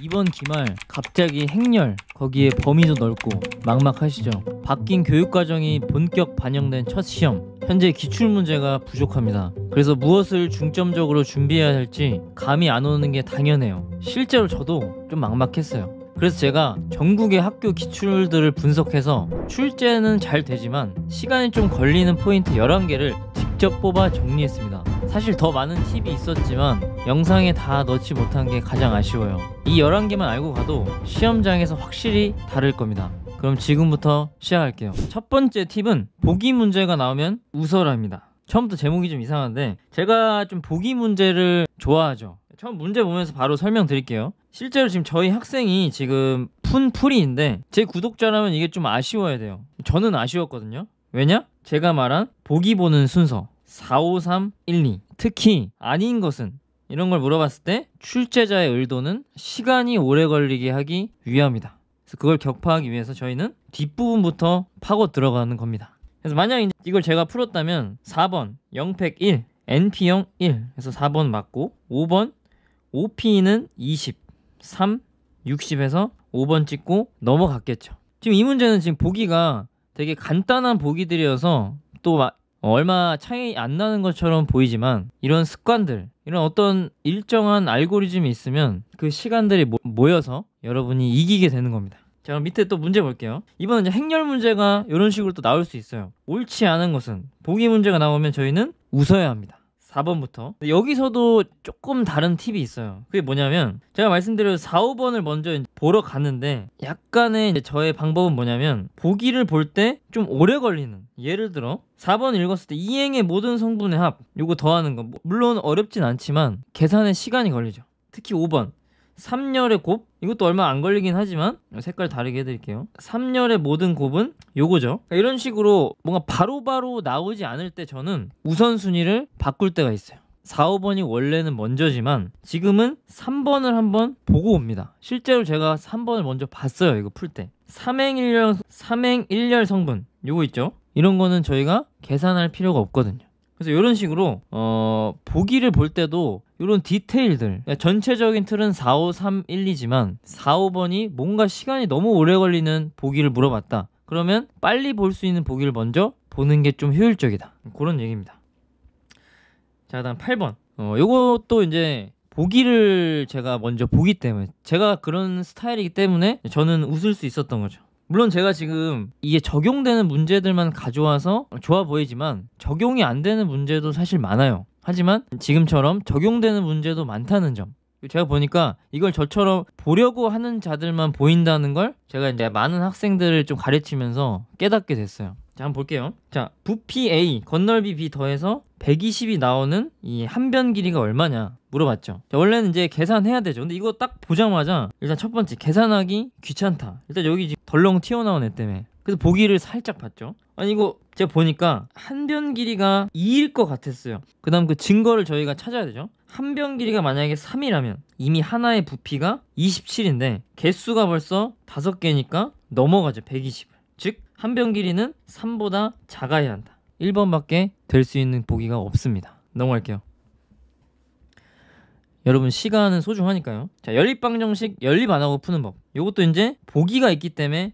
이번 기말 갑자기 행렬, 거기에 범위도 넓고 막막하시죠? 바뀐 교육과정이 본격 반영된 첫 시험, 현재 기출문제가 부족합니다. 그래서 무엇을 중점적으로 준비해야 할지 감이 안 오는 게 당연해요. 실제로 저도 좀 막막했어요. 그래서 제가 전국의 학교 기출들을 분석해서 출제는 잘 되지만 시간이 좀 걸리는 포인트 11개를 직접 뽑아 정리했습니다. 사실 더 많은 팁이 있었지만 영상에 다 넣지 못한 게 가장 아쉬워요. 이 11개만 알고 가도 시험장에서 확실히 다를 겁니다. 그럼 지금부터 시작할게요. 첫 번째 팁은 보기 문제가 나오면 웃어라입니다. 처음부터 제목이 좀 이상한데 제가 좀 보기 문제를 좋아하죠. 처음 문제 보면서 바로 설명드릴게요. 실제로 지금 저희 학생이 지금 푼 풀이인데 제 구독자라면 이게 좀 아쉬워야 돼요. 저는 아쉬웠거든요. 왜냐? 제가 말한 보기 보는 순서 4, 5, 3, 1, 2 특히 아닌 것은 이런 걸 물어봤을 때 출제자의 의도는 시간이 오래 걸리게 하기 위함이다. 그래서 그걸 격파하기 위해서 저희는 뒷부분부터 파고 들어가는 겁니다. 그래서 만약에 이걸 제가 풀었다면 4번 0팩 1 NP형 1 그래서 4번 맞고 5번 OP는 20 3 60에서 5번 찍고 넘어갔겠죠. 지금 이 문제는 지금 보기가 되게 간단한 보기들이어서 또 얼마 차이 안 나는 것처럼 보이지만 이런 습관들, 이런 어떤 일정한 알고리즘이 있으면 그 시간들이 모여서 여러분이 이기게 되는 겁니다. 자, 그럼 밑에 또 문제 볼게요. 이번엔 이제 행렬 문제가 이런 식으로 또 나올 수 있어요. 옳지 않은 것은 보기 문제가 나오면 저희는 웃어야 합니다. 4번부터. 여기서도 조금 다른 팁이 있어요. 그게 뭐냐면 제가 말씀드린 4, 5번을 먼저 보러 갔는데 약간의 이제 저의 방법은 뭐냐면 보기를 볼 때 좀 오래 걸리는, 예를 들어 4번 읽었을 때 이행의 모든 성분의 합 요거 더하는 거 물론 어렵진 않지만 계산에 시간이 걸리죠. 특히 5번 3열의 곱 이것도 얼마 안 걸리긴 하지만 색깔 다르게 해드릴게요. 3열의 모든 곱은 요거죠. 이런 식으로 뭔가 바로바로 나오지 않을 때 저는 우선순위를 바꿀 때가 있어요. 4, 5번이 원래는 먼저지만 지금은 3번을 한번 보고 옵니다. 실제로 제가 3번을 먼저 봤어요. 이거 풀 때 삼행1열 성분 요거 있죠. 이런 거는 저희가 계산할 필요가 없거든요. 그래서 이런 식으로 보기를 볼 때도 이런 디테일들, 그러니까 전체적인 틀은 4, 5, 3, 1, 2지만 4, 5번이 뭔가 시간이 너무 오래 걸리는 보기를 물어봤다. 그러면 빨리 볼 수 있는 보기를 먼저 보는 게 좀 효율적이다. 그런 얘기입니다. 자, 다음 8번. 요것도 이제 보기를 제가 먼저 보기 때문에 제가 그런 스타일이기 때문에 저는 웃을 수 있었던 거죠. 물론 제가 지금 이게 적용되는 문제들만 가져와서 좋아 보이지만 적용이 안 되는 문제도 사실 많아요. 하지만 지금처럼 적용되는 문제도 많다는 점, 제가 보니까 이걸 저처럼 보려고 하는 자들만 보인다는 걸 제가 이제 많은 학생들을 좀 가르치면서 깨닫게 됐어요. 자, 한번 볼게요. 자, 부피 A, 건널비 B 더해서 120이 나오는 이 한 변 길이가 얼마냐 물어봤죠. 자, 원래는 이제 계산해야 되죠. 근데 이거 딱 보자마자 일단 첫 번째 계산하기 귀찮다. 일단 여기 지금 덜렁 튀어나온 애 때문에 그래서 보기를 살짝 봤죠. 아니 이거 제가 보니까 한 변 길이가 2일 것 같았어요. 그 다음 그 증거를 저희가 찾아야 되죠. 한 변 길이가 만약에 3이라면 이미 하나의 부피가 27인데 개수가 벌써 5개니까 넘어가죠. 120을. 즉 한 변 길이는 3보다 작아야 한다. 1번밖에 될 수 있는 보기가 없습니다. 넘어갈게요. 여러분 시간은 소중하니까요. 자, 연립방정식 연립 안 하고 푸는 법. 요것도 이제 보기가 있기 때문에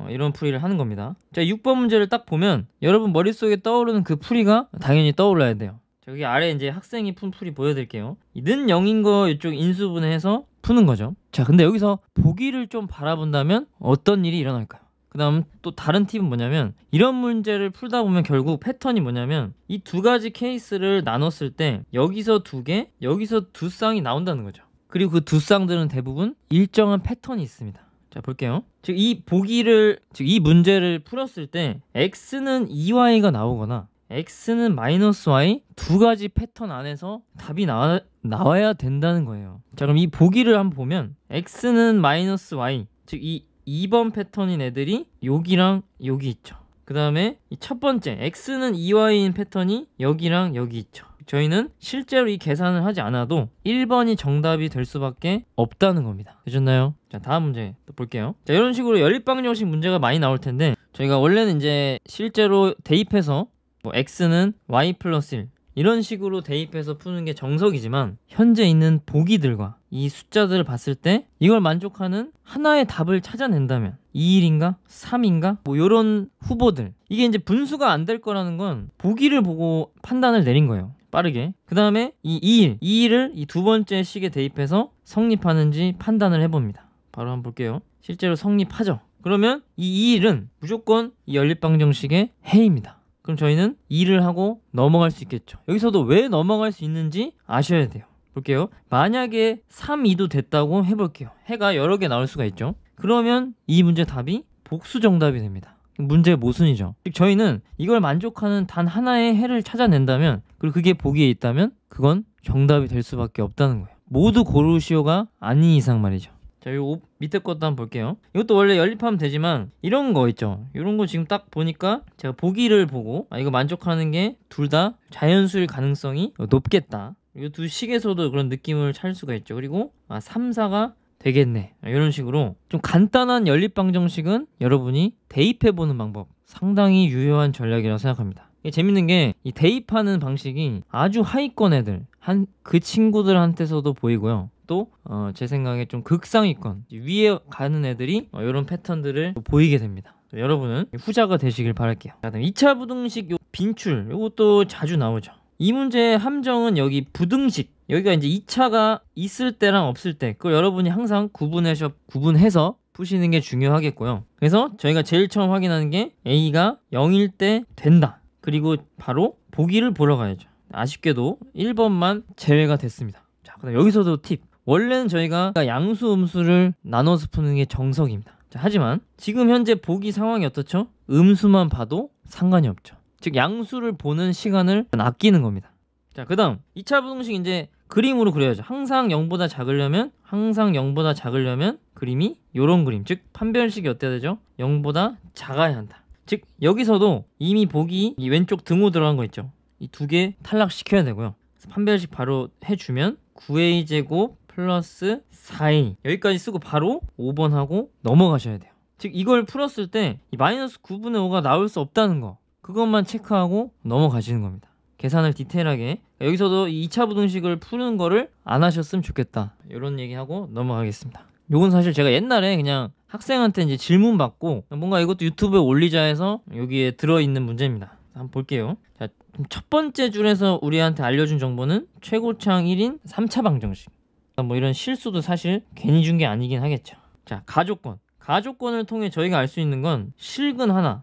이런 풀이를 하는 겁니다. 자, 6번 문제를 딱 보면 여러분 머릿속에 떠오르는 그 풀이가 당연히 떠올라야 돼요. 자, 여기 아래 이제 학생이 푼 풀이 보여드릴게요. 는 0인 거 이쪽 인수분해해서 푸는 거죠. 자, 근데 여기서 보기를 좀 바라본다면 어떤 일이 일어날까요? 그 다음 또 다른 팁은 뭐냐면 이런 문제를 풀다 보면 결국 패턴이 뭐냐면 이 두 가지 케이스를 나눴을 때 여기서 2개, 여기서 2쌍이 나온다는 거죠. 그리고 그 2쌍들은 대부분 일정한 패턴이 있습니다. 자, 볼게요. 즉 이 문제를 풀었을 때 x는 2y가 나오거나 x는 마이너스 y 두 가지 패턴 안에서 답이 나와야 된다는 거예요. 자, 그럼 이 보기를 한번 보면 x는 마이너스 y, 즉 이 2번 패턴인 애들이 여기랑 여기 있죠. 그 다음에 이 첫 번째 x는 2y인 패턴이 여기랑 여기 있죠. 저희는 실제로 이 계산을 하지 않아도 1번이 정답이 될 수밖에 없다는 겁니다. 되셨나요? 자, 다음 문제 또 볼게요. 자, 이런 식으로 연립방정식 문제가 많이 나올 텐데 저희가 원래는 이제 실제로 대입해서 뭐 x는 y 플러스 1, 이런 식으로 대입해서 푸는 게 정석이지만 현재 있는 보기들과 이 숫자들을 봤을 때 이걸 만족하는 하나의 답을 찾아낸다면 2일인가 3인가 뭐 이런 후보들, 이게 이제 분수가 안 될 거라는 건 보기를 보고 판단을 내린 거예요. 빠르게. 그 다음에 이 2일을 이 두 번째 식에 대입해서 성립하는지 판단을 해봅니다. 바로 한번 볼게요. 실제로 성립하죠. 그러면 이 2일은 무조건 이 연립방정식의 해입니다. 그럼 저희는 2를 하고 넘어갈 수 있겠죠. 여기서도 왜 넘어갈 수 있는지 아셔야 돼요. 볼게요. 만약에 3, 2도 됐다고 해볼게요. 해가 여러 개 나올 수가 있죠. 그러면 이 문제 답이 복수 정답이 됩니다. 문제의 모순이죠. 즉 저희는 이걸 만족하는 단 하나의 해를 찾아낸다면, 그리고 그게 보기에 있다면 그건 정답이 될 수밖에 없다는 거예요. 모두 고르시오가 아닌 이상 말이죠. 자, 요 밑에 것도 한번 볼게요. 이것도 원래 연립하면 되지만 이런 거 있죠. 이런 거 지금 딱 보니까 제가 보기를 보고 이거 만족하는 게 둘 다 자연수일 가능성이 높겠다. 이 두 식에서도 그런 느낌을 찾을 수가 있죠. 그리고 3, 4가 되겠네. 이런 식으로 좀 간단한 연립방정식은 여러분이 대입해보는 방법, 상당히 유효한 전략이라고 생각합니다. 이게 재밌는 게 이 대입하는 방식이 아주 하위권 애들, 그 친구들한테서도 보이고요. 또 제 생각에 좀 극상위권 위에 가는 애들이 이런 패턴들을 보이게 됩니다. 여러분은 후자가 되시길 바랄게요. 자, 그다음 2차 부등식 요 빈출, 요것도 자주 나오죠. 이 문제의 함정은 여기 부등식, 여기가 이제 2차가 있을 때랑 없을 때, 그걸 여러분이 항상 구분해서 푸시는 게 중요하겠고요. 그래서 저희가 제일 처음 확인하는 게 A가 0일 때 된다. 그리고 바로 보기를 보러 가야죠. 아쉽게도 1번만 제외가 됐습니다. 자, 그다음 여기서도 팁. 원래는 저희가 양수 음수를 나눠서 푸는 게 정석입니다. 자, 하지만 지금 현재 보기 상황이 어떻죠? 음수만 봐도 상관이 없죠. 즉 양수를 보는 시간을 아끼는 겁니다. 자, 그 다음 2차 부등식 이제 그림으로 그려야죠. 항상 0보다 작으려면 그림이 요런 그림, 즉 판별식이 어때야 되죠? 0보다 작아야 한다. 즉 여기서도 이미 보기 이 왼쪽 등호 들어간 거 있죠. 이 두 개 탈락시켜야 되고요. 판별식 바로 해주면 9a제곱 플러스 4a, 여기까지 쓰고 바로 5번 하고 넘어가셔야 돼요. 즉 이걸 풀었을 때 이 마이너스 9분의 5가 나올 수 없다는 거, 그것만 체크하고 넘어가시는 겁니다. 계산을 디테일하게. 여기서도 이 2차 부등식을 푸는 거를 안 하셨으면 좋겠다, 이런 얘기하고 넘어가겠습니다. 요건 사실 제가 옛날에 그냥 학생한테 이제 질문 받고 뭔가 이것도 유튜브에 올리자 해서 여기에 들어있는 문제입니다. 한번 볼게요. 자, 첫 번째 줄에서 우리한테 알려준 정보는 최고차항 1인 3차 방정식. 뭐 이런 실수도 사실 괜히 준 게 아니긴 하겠죠. 자, 가조건을 통해 저희가 알 수 있는 건 실근 하나,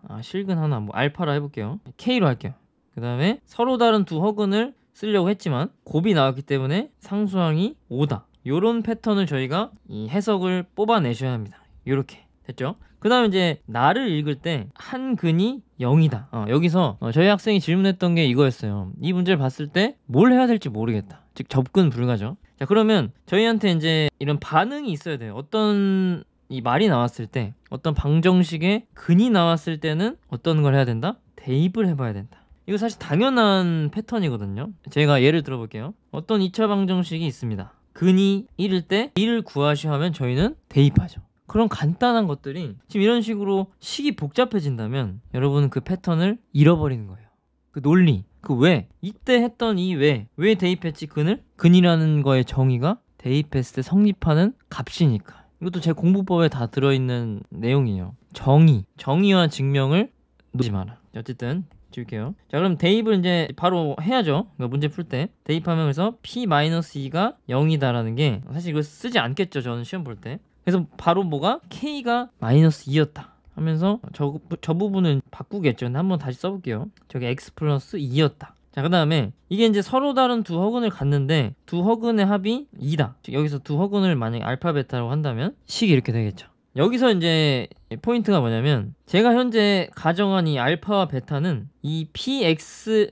뭐 알파라 해볼게요. K로 할게요. 그 다음에 서로 다른 두 허근을 쓰려고 했지만 곱이 나왔기 때문에 상수항이 5다. 요런 패턴을 저희가 이 해석을 뽑아내셔야 합니다. 요렇게 됐죠? 그 다음에 이제 나를 읽을 때 한 근이 0이다. 여기서 저희 학생이 질문했던 게 이거였어요. 이 문제를 봤을 때 뭘 해야 될지 모르겠다. 즉 접근 불가죠. 자, 그러면 저희한테 이제 이런 반응이 있어야 돼요. 어떤 이 말이 나왔을 때, 어떤 방정식에 근이 나왔을 때는 어떤 걸 해야 된다? 대입을 해봐야 된다. 이거 사실 당연한 패턴이거든요. 제가 예를 들어볼게요. 어떤 2차 방정식이 있습니다. 근이 1일 때 1을 구하시오 하면 저희는 대입하죠. 그런 간단한 것들이 지금 이런 식으로 식이 복잡해진다면 여러분은 그 패턴을 잃어버리는 거예요. 그 논리, 그 왜, 이때 했던 이 왜 대입했지 근을? 근이라는 거의 정의가 대입했을 때 성립하는 값이니까. 이것도 제 공부법에 다 들어있는 내용이에요. 정의와 증명을 놓지 마라. 어쨌든 지울게요. 자, 그럼 대입을 이제 바로 해야죠. 그러니까 문제 풀 때 대입하면, 그래서 p-2가 0이다라는 게, 사실 이걸 쓰지 않겠죠, 저는 시험 볼 때. 그래서 바로 뭐가 k가 -2였다 하면서 저 부분은 바꾸겠죠. 근데 한번 다시 써볼게요. 저게 x 플러스 2였다. 자, 그 다음에 이게 이제 서로 다른 두 허근을 갖는데 두 허근의 합이 2다. 여기서 두 허근을 만약에 알파 베타라고 한다면 식이 이렇게 되겠죠. 여기서 이제 포인트가 뭐냐면, 제가 현재 가정한 이 알파와 베타는 이 p3x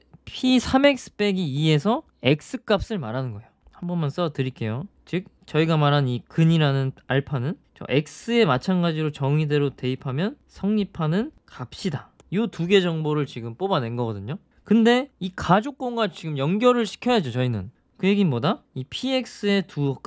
빼기 2에서 x 값을 말하는 거예요. 한 번만 써 드릴게요. 즉 저희가 말한 이 근이라는 알파는 저 x에 마찬가지로 정의대로 대입하면 성립하는 값이다. 이 두 개 정보를 지금 뽑아낸 거거든요. 근데 이 가조건과 지금 연결을 시켜야죠. 저희는 그 얘기는 뭐다? 이 px의 두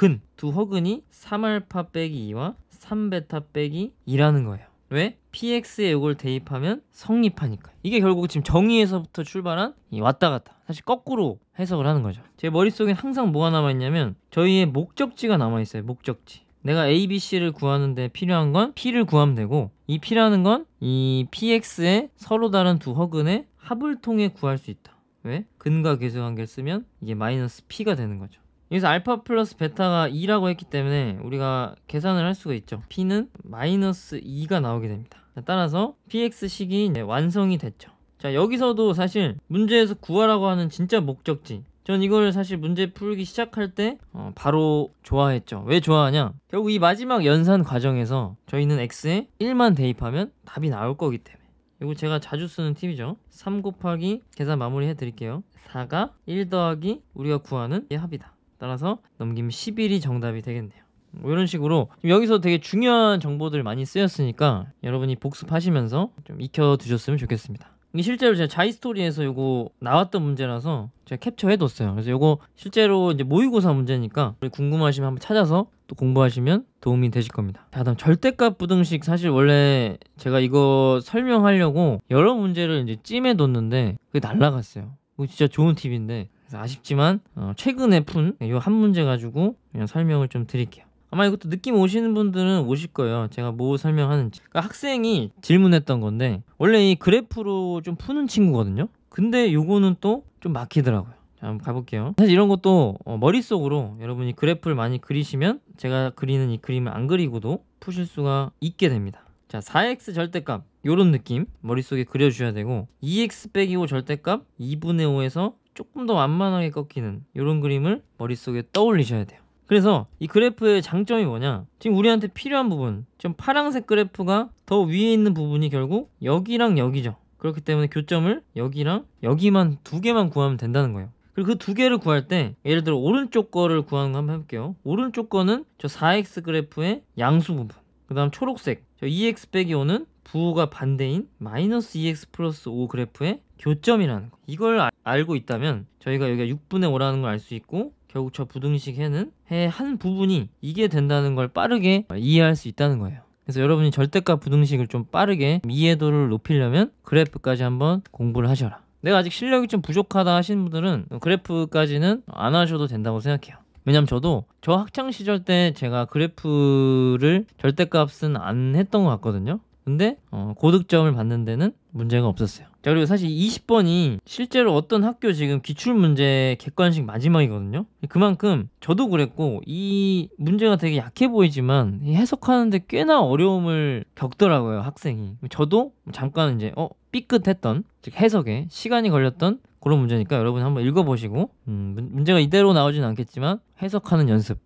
허근이 3알파 빼기 2와 3베타 빼기 2라는 거예요. 왜? px에 이걸 대입하면 성립하니까. 이게 결국 지금 정의에서부터 출발한 이 왔다 갔다, 사실 거꾸로 해석을 하는 거죠. 제 머릿속엔 항상 뭐가 남아있냐면 저희의 목적지가 남아있어요. 목적지. 내가 A, B, C를 구하는데 필요한 건 P를 구하면 되고, 이 P라는 건 이 PX의 서로 다른 두 허근의 합을 통해 구할 수 있다. 왜? 근과 계수관계를 쓰면 이게 마이너스 P가 되는 거죠. 여기서 알파 플러스 베타가 2라고 했기 때문에 우리가 계산을 할 수가 있죠. P는 마이너스 2가 나오게 됩니다. 따라서 PX식이 완성이 됐죠. 자, 여기서도 사실 문제에서 구하라고 하는 진짜 목적지, 전 이걸 사실 문제 풀기 시작할 때 바로 좋아했죠. 왜 좋아하냐? 결국 이 마지막 연산 과정에서 저희는 x에 1만 대입하면 답이 나올 거기 때문에. 이거 제가 자주 쓰는 팁이죠. 3 곱하기 계산 마무리 해드릴게요. 4가 1 더하기 우리가 구하는 이 합이다. 따라서 넘기면 11이 정답이 되겠네요. 이런 식으로 여기서 되게 중요한 정보들 많이 쓰였으니까 여러분이 복습하시면서 좀 익혀두셨으면 좋겠습니다. 이게 실제로 제가 자이스토리에서 요거 나왔던 문제라서 제가 캡처해뒀어요. 그래서 요거 실제로 이제 모의고사 문제니까 궁금하시면 한번 찾아서 또 공부하시면 도움이 되실 겁니다. 자, 다음 절대값 부등식. 사실 원래 제가 이거 설명하려고 여러 문제를 이제 찜해뒀는데 그게 날라갔어요. 이거 진짜 좋은 팁인데, 그래서 아쉽지만 최근에 푼 요 한 문제 가지고 그냥 설명을 좀 드릴게요. 아마 이것도 느낌 오시는 분들은 오실 거예요. 제가 뭐 설명하는지. 그러니까 학생이 질문했던 건데 원래 이 그래프로 좀 푸는 친구거든요. 근데 요거는 또 좀 막히더라고요. 자, 한번 가볼게요. 사실 이런 것도 머릿속으로 여러분이 그래프를 많이 그리시면 제가 그리는 이 그림을 안 그리고도 푸실 수가 있게 됩니다. 자, 4x 절대값 요런 느낌 머릿속에 그려주셔야 되고, 2x 빼기 5 절대값 2분의 5에서 조금 더 완만하게 꺾이는 요런 그림을 머릿속에 떠올리셔야 돼요. 그래서 이 그래프의 장점이 뭐냐, 지금 우리한테 필요한 부분, 지금 파란색 그래프가 더 위에 있는 부분이 결국 여기랑 여기죠. 그렇기 때문에 교점을 여기랑 여기만 두 개만 구하면 된다는 거예요. 그리고 그 두 개를 구할 때 예를 들어 오른쪽 거를 구하는 거 한번 해볼게요. 오른쪽 거는 저 4x 그래프의 양수 부분, 그 다음 초록색 저 2x 빼기 5는 부호가 반대인 마이너스 2x 플러스 5 그래프의 교점이라는 거. 이걸 알고 있다면 저희가 여기가 6분의 5라는 걸 알 수 있고, 결국 저 부등식 해는 해 한 부분이 이게 된다는 걸 빠르게 이해할 수 있다는 거예요. 그래서 여러분이 절대값 부등식을 좀 빠르게 이해도를 높이려면 그래프까지 한번 공부를 하셔라. 내가 아직 실력이 좀 부족하다 하시는 분들은 그래프까지는 안 하셔도 된다고 생각해요. 왜냐면 저도 저 학창시절 때 제가 그래프를 절대값은 안 했던 것 같거든요. 근데 고득점을 받는 데는 문제가 없었어요. 자, 그리고 사실 20번이 실제로 어떤 학교 지금 기출문제 객관식 마지막이거든요. 그만큼 저도 그랬고 이 문제가 되게 약해 보이지만 해석하는데 꽤나 어려움을 겪더라고요, 학생이. 저도 잠깐 이제 삐끗했던, 즉 해석에 시간이 걸렸던 그런 문제니까 여러분 한번 읽어보시고 문제가 이대로 나오진 않겠지만 해석하는 연습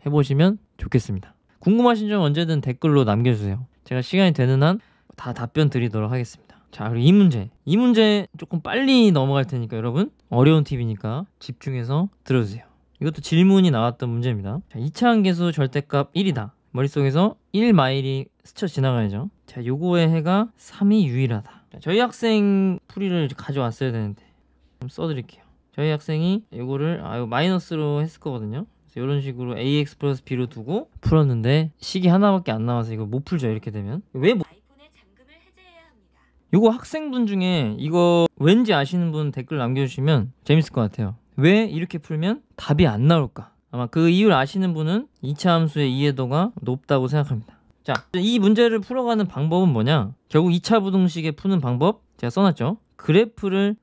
해보시면 좋겠습니다. 궁금하신 점 언제든 댓글로 남겨주세요. 제가 시간이 되는 한 다 답변 드리도록 하겠습니다. 자, 그리고 이 문제 조금 빨리 넘어갈 테니까 여러분 어려운 팁이니까 집중해서 들어주세요. 이것도 질문이 나왔던 문제입니다. 자, 2차 함계수 절대값 1이다. 머릿속에서 1마일이 스쳐 지나가야죠. 자, 요거의 해가 3이 유일하다. 자, 저희 학생 풀이를 가져왔어야 되는데 좀 써드릴게요. 저희 학생이 요거를 이거 마이너스로 했을 거거든요. 그래서 이런 식으로 ax 플러스 b로 두고 풀었는데 식이 하나밖에 안 나와서 이거 못 풀죠. 이렇게 되면 왜 요거 학생분 중에 이거 왠지 아시는 분 댓글 남겨주시면 재밌을 것 같아요. 왜 이렇게 풀면 답이 안 나올까? 아마 그 이유를 아시는 분은 2차 함수의 이해도가 높다고 생각합니다. 자, 이 문제를 풀어가는 방법은 뭐냐? 결국 2차 부등식에 푸는 방법 제가 써놨죠. 그래프를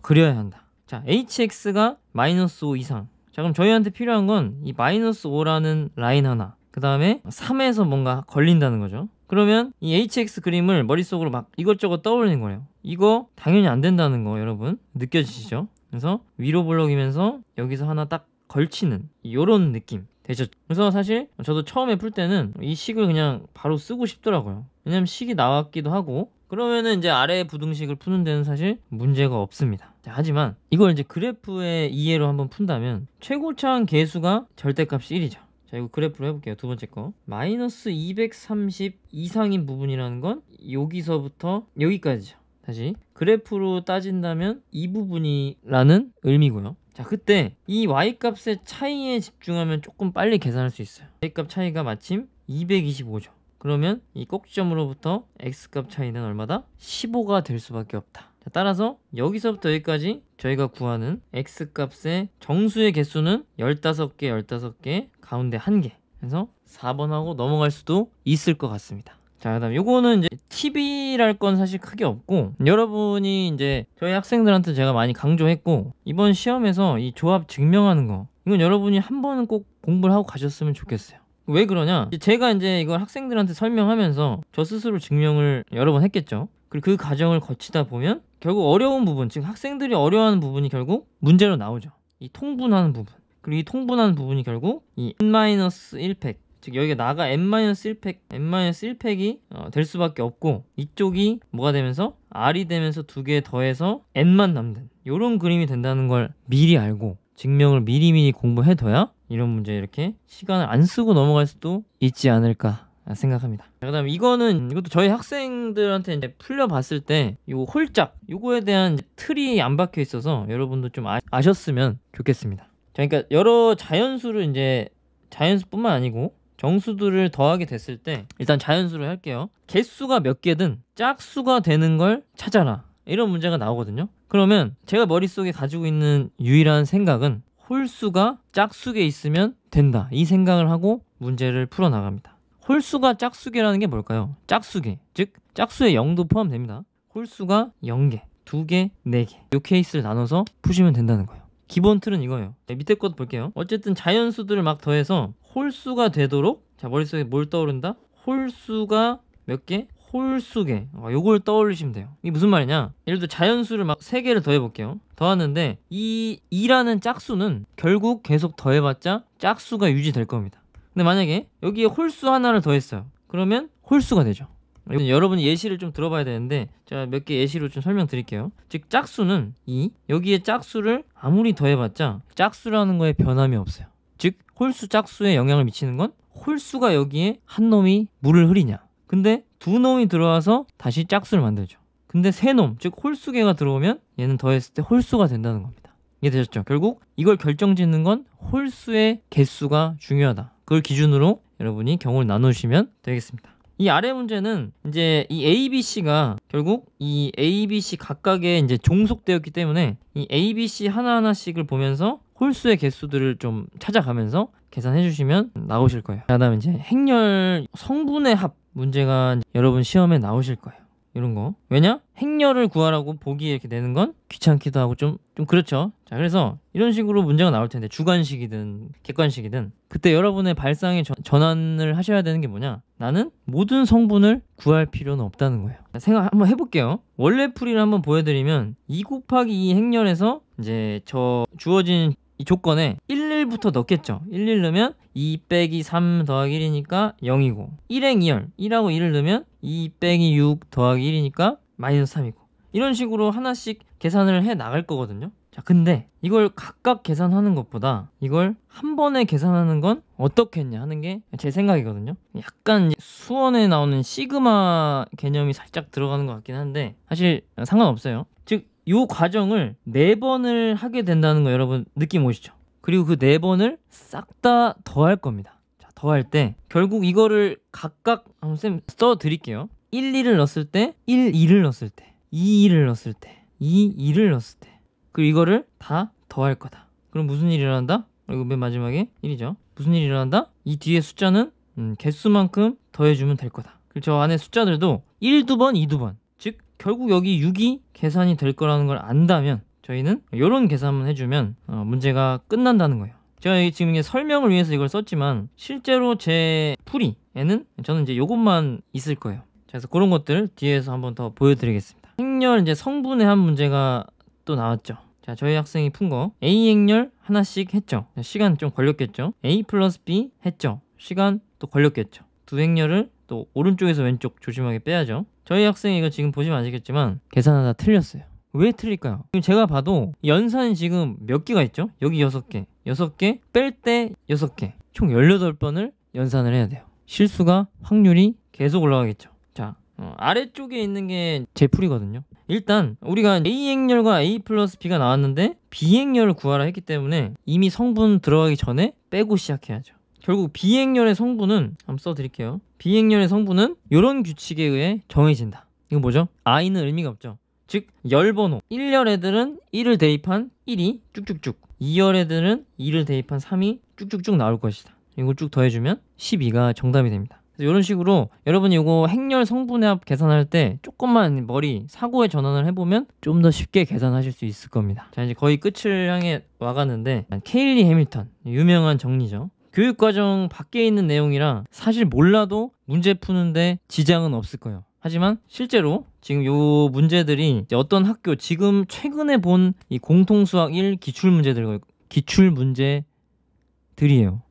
그려야 한다. 자, hx가 마이너스 5 이상. 자, 그럼 저희한테 필요한 건 이 마이너스 5라는 라인 하나, 그 다음에 3에서 뭔가 걸린다는 거죠. 그러면 이 hx 그림을 머릿속으로 막 이것저것 떠올리는 거예요. 이거 당연히 안 된다는 거 여러분 느껴지시죠? 그래서 위로 블록이면서 여기서 하나 딱 걸치는 요런 느낌 되죠? 그래서 사실 저도 처음에 풀 때는 이 식을 그냥 바로 쓰고 싶더라고요. 왜냐면 식이 나왔기도 하고, 그러면은 이제 아래 부등식을 푸는 데는 사실 문제가 없습니다. 자, 하지만 이걸 이제 그래프의 이해로 한번 푼다면 최고차항 계수가 절대값이 1이죠. 자, 이거 그래프로 해볼게요. 두 번째 거. 마이너스 230 이상인 부분이라는 건 여기서부터 여기까지죠. 다시 그래프로 따진다면 이 부분이라는 의미고요. 자, 그때 이 y값의 차이에 집중하면 조금 빨리 계산할 수 있어요. y값 차이가 마침 225죠. 그러면 이 꼭지점으로부터 x값 차이는 얼마다? 15가 될 수밖에 없다. 자, 따라서 여기서부터 여기까지 저희가 구하는 x값의 정수의 개수는 15개, 15개, 가운데 1개. 그래서 4번하고 넘어갈 수도 있을 것 같습니다. 자, 그다음 요거는 이제 팁이랄 건 사실 크게 없고, 여러분이 이제 저희 학생들한테 제가 많이 강조했고, 이번 시험에서 이 조합 증명하는 거, 이건 여러분이 한 번은 꼭 공부를 하고 가셨으면 좋겠어요. 왜 그러냐? 제가 이제 이걸 학생들한테 설명하면서 저 스스로 증명을 여러 번 했겠죠. 그리고 그 과정을 거치다 보면 결국 어려운 부분, 즉 학생들이 어려워하는 부분이 결국 문제로 나오죠. 이 통분하는 부분. 그리고 이 통분하는 부분이 결국 이 n-1팩, 즉 여기가 나가 n-1팩, n-1팩이 될 수밖에 없고, 이쪽이 뭐가 되면서 r이 되면서 두 개 더해서 n만 남는 요런 그림이 된다는 걸 미리 알고 증명을 미리미리 공부해둬야 이런 문제 이렇게 시간을 안 쓰고 넘어갈 수도 있지 않을까 생각합니다. 그 다음에 이것도 저희 학생들한테 이제 풀려봤을 때 요 홀짝, 요거에 대한 틀이 안 박혀 있어서 여러분도 좀 아셨으면 좋겠습니다. 자, 그러니까 여러 자연수를 이제 자연수뿐만 아니고 정수들을 더하게 됐을 때, 일단 자연수를 할게요. 개수가 몇 개든 짝수가 되는 걸 찾아라, 이런 문제가 나오거든요. 그러면 제가 머릿속에 가지고 있는 유일한 생각은 홀수가 짝수에 있으면 된다, 이 생각을 하고 문제를 풀어나갑니다. 홀수가 짝수계라는 게 뭘까요? 짝수계, 즉 짝수에 0도 포함됩니다. 홀수가 0개, 2개, 4개, 이 케이스를 나눠서 푸시면 된다는 거예요. 기본 틀은 이거예요. 밑에 것도 볼게요. 어쨌든 자연수들을 막 더해서 홀수가 되도록, 자, 머릿속에 뭘 떠오른다? 홀수가 몇 개? 홀수계. 요걸 떠올리시면 돼요. 이게 무슨 말이냐? 예를 들어 자연수를 막 3개를 더해볼게요. 더하는데 이 2라는 짝수는 결국 계속 더해봤자 짝수가 유지될 겁니다. 근데 만약에 여기에 홀수 하나를 더했어요. 그러면 홀수가 되죠. 여러분이 예시를 좀 들어봐야 되는데 제가 몇 개 예시로 좀 설명드릴게요. 즉 짝수는 2, 여기에 짝수를 아무리 더해봤자 짝수라는 거에 변함이 없어요. 즉 홀수 짝수에 영향을 미치는 건 홀수가 여기에 한 놈이 물을 흐리냐, 근데 두 놈이 들어와서 다시 짝수를 만들죠. 근데 세 놈, 즉 홀수계가 들어오면 얘는 더했을 때 홀수가 된다는 겁니다. 이해되셨죠? 결국 이걸 결정짓는 건 홀수의 개수가 중요하다, 그걸 기준으로 여러분이 경우를 나누시면 되겠습니다. 이 아래 문제는 이제 이 A, B, C가 결국 이 A, B, C 각각에 이제 종속되었기 때문에 이 A, B, C 하나하나씩을 보면서 홀수의 개수들을 좀 찾아가면서 계산해 주시면 나오실 거예요. 그다음에 이제 행렬 성분의 합 문제가 여러분 시험에 나오실 거예요. 이런 거. 왜냐? 행렬을 구하라고 보기에 이렇게 내는 건 귀찮기도 하고 좀 그렇죠. 자, 그래서 이런 식으로 문제가 나올 텐데, 주관식이든 객관식이든 그때 여러분의 발상의 전환을 하셔야 되는 게 뭐냐? 나는 모든 성분을 구할 필요는 없다는 거예요. 생각 한번 해볼게요. 원래 풀이를 한번 보여드리면 2 곱하기 2 행렬에서 이제 저 주어진 이 조건에 11부터 넣겠죠. 11 넣으면 2 빼기 3 더하기 1이니까 0이고, 1행 2열 1하고 1을 넣으면 2 빼기 6 더하기 1이니까 마이너스 3이고, 이런 식으로 하나씩 계산을 해 나갈 거거든요. 자, 근데 이걸 각각 계산하는 것보다 이걸 한 번에 계산하는 건 어떻게 했냐 하는 게 제 생각이거든요. 약간 수원에 나오는 시그마 개념이 살짝 들어가는 것 같긴 한데 사실 상관없어요. 즉 이 과정을 4번을 하게 된다는 거 여러분 느낌 오시죠? 그리고 그 4번을 싹 다 더할 겁니다. 자, 더할 때 결국 이거를 각각 한번 쌤 써드릴게요. 1, 2를 넣었을 때 1, 2를 넣었을 때 2, 2를 넣었을 때 2, 2를 넣었을 때, 그리고 이거를 다 더할 거다. 그럼 무슨 일이 일어난다? 그리고 맨 마지막에 1이죠. 무슨 일이 일어난다? 이 뒤에 숫자는 개수만큼 더해주면 될 거다. 그리고 저 안에 숫자들도 1, 2번, 2, 2번, 즉 결국 여기 6이 계산이 될 거라는 걸 안다면 저희는 이런 계산만 해주면 문제가 끝난다는 거예요. 제가 지금 설명을 위해서 이걸 썼지만 실제로 제 풀이에는 저는 이제 이것만 있을 거예요. 그래서 그런 것들 뒤에서 한번 더 보여드리겠습니다. 행렬 이제 성분의 한 문제가 또 나왔죠. 자, 저희 학생이 푼 거 A 행렬 하나씩 했죠. 시간 좀 걸렸겠죠. A 플러스 B 했죠. 시간 또 걸렸겠죠. 두 행렬을 또 오른쪽에서 왼쪽 조심하게 빼야죠. 저희 학생이 이거 지금 보시면 아시겠지만 계산하다 틀렸어요. 왜 틀릴까요? 제가 봐도 연산이 지금 몇 개가 있죠? 여기 6개 6개 뺄 때 6개 총 18번을 연산을 해야 돼요. 실수가 확률이 계속 올라가겠죠. 자, 아래쪽에 있는 게 제 풀이거든요. 일단 우리가 A 행렬과 A 플러스 B가 나왔는데 B 행렬을 구하라 했기 때문에 이미 성분 들어가기 전에 빼고 시작해야죠. 결국 B 행렬의 성분은 한번 써드릴게요. 비행렬의 성분은 이런 규칙에 의해 정해진다. 이거 뭐죠? i는 의미가 없죠. 즉 열번호 1열 애들은 1을 대입한 1이 쭉쭉쭉, 2열 애들은 2를 대입한 3이 쭉쭉쭉 나올 것이다. 이걸 쭉 더해주면 12가 정답이 됩니다. 그래서 이런 식으로 여러분이 이거 행렬 성분의 합 계산할 때 조금만 머리 사고의 전환을 해보면 좀 더 쉽게 계산하실 수 있을 겁니다. 자, 이제 거의 끝을 향해 와가는데, 케일리 해밀턴, 유명한 정리죠. 교육과정 밖에 있는 내용이라 사실 몰라도 문제 푸는데 지장은 없을 거예요. 하지만 실제로 지금 요 문제들이 이제 어떤 학교 지금 최근에 본 이 공통수학 1 기출문제들이에요.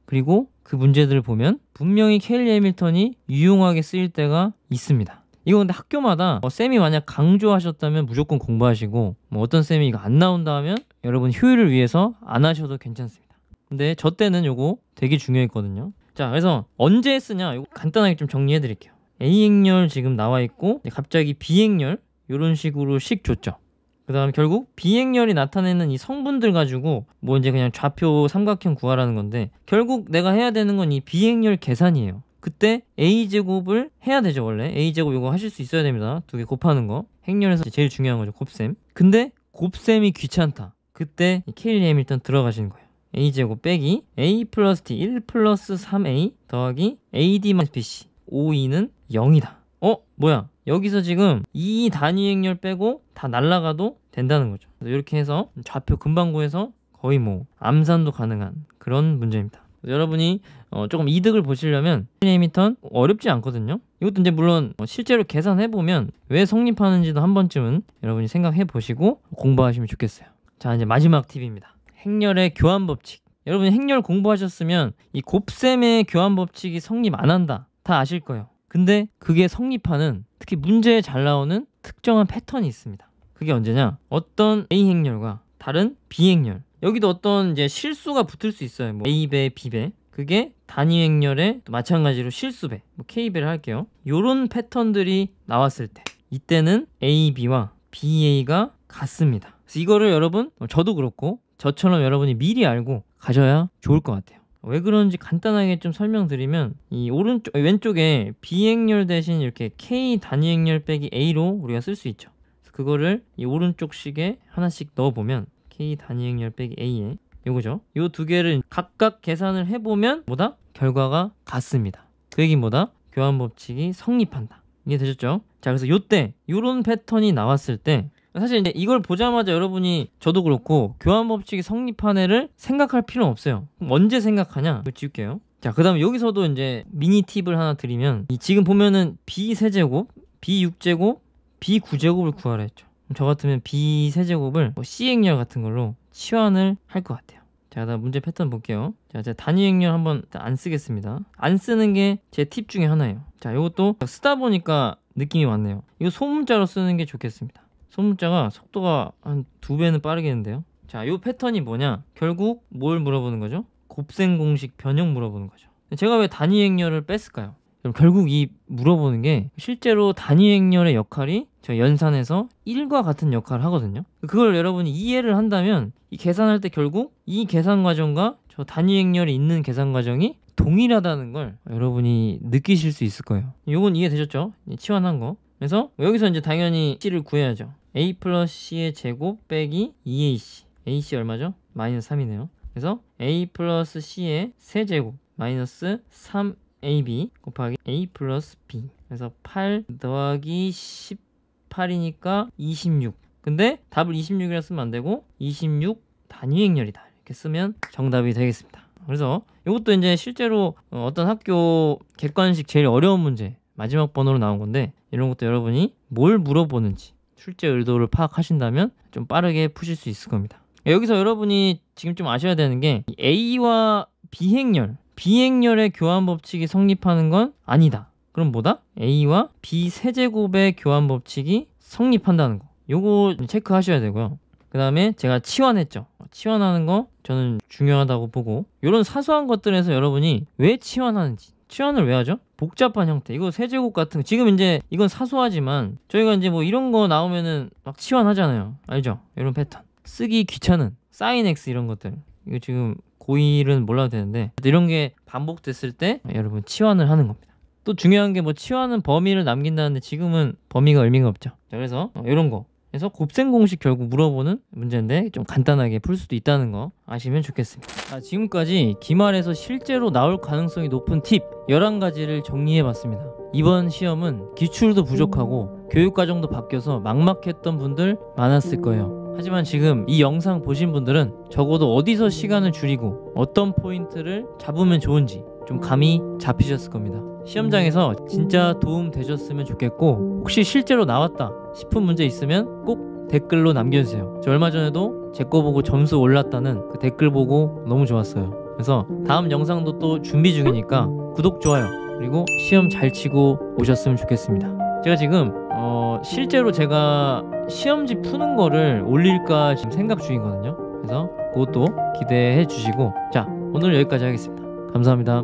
그리고 그 문제들을 보면 분명히 케일리 해밀턴이 유용하게 쓰일 때가 있습니다. 이거 근데 학교마다 쌤이 만약 강조하셨다면 무조건 공부하시고, 어떤 쌤이 이거 안 나온다 하면 여러분 효율을 위해서 안 하셔도 괜찮습니다. 근데 저 때는 요거 되게 중요했거든요. 자, 그래서 언제 쓰냐, 요거 간단하게 좀 정리해 드릴게요. A행렬 지금 나와 있고 갑자기 B행렬 이런 식으로 식 줬죠. 그 다음에 결국 B행렬이 나타내는 이 성분들 가지고 뭐 이제 그냥 좌표 삼각형 구하라는 건데, 결국 내가 해야 되는 건 이 B행렬 계산이에요. 그때 A제곱을 해야 되죠. 원래 A제곱 이거 하실 수 있어야 됩니다. 두 개 곱하는 거. 행렬에서 제일 중요한 거죠. 곱셈. 근데 곱셈이 귀찮다. 그때 케일리 해밀턴 들어가시는 거예요. A제곱 빼기 A 플러스 T 1 플러스 3A 더하기 AD 마이너스 BC 5E는 0이다. 뭐야? 여기서 지금 이 단위 행렬 빼고 다 날라가도 된다는 거죠. 이렇게 해서 좌표 금방 구해서 거의 뭐 암산도 가능한 그런 문제입니다. 여러분이 조금 이득을 보시려면 해밀턴 어렵지 않거든요. 이것도 이제 물론 실제로 계산해보면 왜 성립하는지도 한 번쯤은 여러분이 생각해 보시고 공부하시면 좋겠어요. 자, 이제 마지막 팁입니다. 행렬의 교환 법칙. 여러분이 행렬 공부하셨으면 이 곱셈의 교환 법칙이 성립 안 한다 다 아실 거예요. 근데 그게 성립하는, 특히 문제에 잘 나오는 특정한 패턴이 있습니다. 그게 언제냐? 어떤 A행렬과 다른 B행렬, 여기도 어떤 이제 실수가 붙을 수 있어요. 뭐 A배, B배. 그게 단위 행렬에 또 마찬가지로 실수배, 뭐 K배를 할게요. 요런 패턴들이 나왔을 때 이때는 AB와 BA가 같습니다. 그래서 이거를 여러분, 저도 그렇고 저처럼 여러분이 미리 알고 가셔야 좋을 것 같아요. 왜 그런지 간단하게 좀 설명드리면, 이 왼쪽에 B행렬 대신 이렇게 K 단위행렬 빼기 A로 우리가 쓸 수 있죠. 그래서 그거를 이 오른쪽 식에 하나씩 넣어보면 K 단위행렬 빼기 A에 요거죠. 요 두 개를 각각 계산을 해보면 뭐다? 결과가 같습니다. 그 얘기는 뭐다? 교환 법칙이 성립한다. 이게 되셨죠? 자, 그래서 요때 요런 패턴이 나왔을 때 사실 이제 이걸 보자마자 여러분이, 저도 그렇고 교환 법칙이 성립한 애를 생각할 필요는 없어요. 그럼 언제 생각하냐? 이거 지울게요. 자, 그 다음에 여기서도 이제 미니 팁을 하나 드리면, 지금 보면은 B3제곱, B6제곱, B9제곱을 구하라 했죠. 저 같으면 B3제곱을 뭐 C행렬 같은 걸로 치환을 할 것 같아요. 자, 다음 문제 패턴 볼게요. 자, 제가 단위행렬 한번 안 쓰겠습니다. 안 쓰는 게 제 팁 중에 하나예요. 자, 이것도 쓰다 보니까 느낌이 왔네요. 이거 소문자로 쓰는 게 좋겠습니다. 소문자가 속도가 한 2배는 빠르겠는데요. 자, 요 패턴이 뭐냐? 결국 뭘 물어보는 거죠? 곱셈 공식 변형 물어보는 거죠. 제가 왜 단위행렬을 뺐을까요? 그럼 결국 이 물어보는 게 실제로 단위행렬의 역할이 저 연산에서 1과 같은 역할을 하거든요. 그걸 여러분이 이해를 한다면 이 계산할 때 결국 이 계산 과정과 저 단위행렬이 있는 계산 과정이 동일하다는 걸 여러분이 느끼실 수 있을 거예요. 요건 이해되셨죠? 치환한 거. 그래서 여기서 이제 당연히 C를 구해야죠. A 플러스 C의 제곱 빼기 2AC. AC 얼마죠? 마이너스 3이네요. 그래서 A 플러스 C의 세제곱 마이너스 3AB 곱하기 A 플러스 B. 그래서 8 더하기 18이니까 26. 근데 답을 26이라 쓰면 안 되고 26 단위행렬이다. 이렇게 쓰면 정답이 되겠습니다. 그래서 이것도 이제 실제로 어떤 학교 객관식 제일 어려운 문제 마지막 번호로 나온 건데, 이런 것도 여러분이 뭘 물어보는지 출제 의도를 파악하신다면 좀 빠르게 푸실 수 있을 겁니다. 여기서 여러분이 지금 좀 아셔야 되는 게, A와 B행렬, B행렬의 교환 법칙이 성립하는 건 아니다. 그럼 뭐다? A와 B 세제곱의 교환 법칙이 성립한다는 거. 요거 체크하셔야 되고요. 그 다음에 제가 치환했죠. 치환하는 거 저는 중요하다고 보고, 이런 사소한 것들에서 여러분이 왜 치환하는지, 치환을 왜 하죠? 복잡한 형태, 이거 세제곱 같은 거, 지금 이제 이건 사소하지만 저희가 이제 뭐 이런 거 나오면은 막 치환하잖아요. 알죠? 이런 패턴 쓰기 귀찮은 sin x 이런 것들, 이거 지금 고1은 몰라도 되는데 이런 게 반복됐을 때 여러분 치환을 하는 겁니다. 또 중요한 게 뭐 치환은 범위를 남긴다는데 지금은 범위가 의미가 없죠. 자, 그래서 이런 거 그래서 곱셈 공식 결국 물어보는 문제인데 좀 간단하게 풀 수도 있다는 거 아시면 좋겠습니다. 자, 지금까지 기말에서 실제로 나올 가능성이 높은 팁 11가지를 정리해봤습니다. 이번 시험은 기출도 부족하고 교육과정도 바뀌어서 막막했던 분들 많았을 거예요. 하지만 지금 이 영상 보신 분들은 적어도 어디서 시간을 줄이고 어떤 포인트를 잡으면 좋은지 좀 감이 잡히셨을 겁니다. 시험장에서 진짜 도움 되셨으면 좋겠고, 혹시 실제로 나왔다 싶은 문제 있으면 꼭 댓글로 남겨주세요. 저 얼마 전에도 제 거 보고 점수 올랐다는 그 댓글 보고 너무 좋았어요. 그래서 다음 영상도 또 준비 중이니까 구독, 좋아요, 그리고 시험 잘 치고 오셨으면 좋겠습니다. 제가 지금 실제로 제가 시험지 푸는 거를 올릴까 지금 생각 중이거든요. 그래서 그것도 기대해 주시고, 자, 오늘 여기까지 하겠습니다. 감사합니다.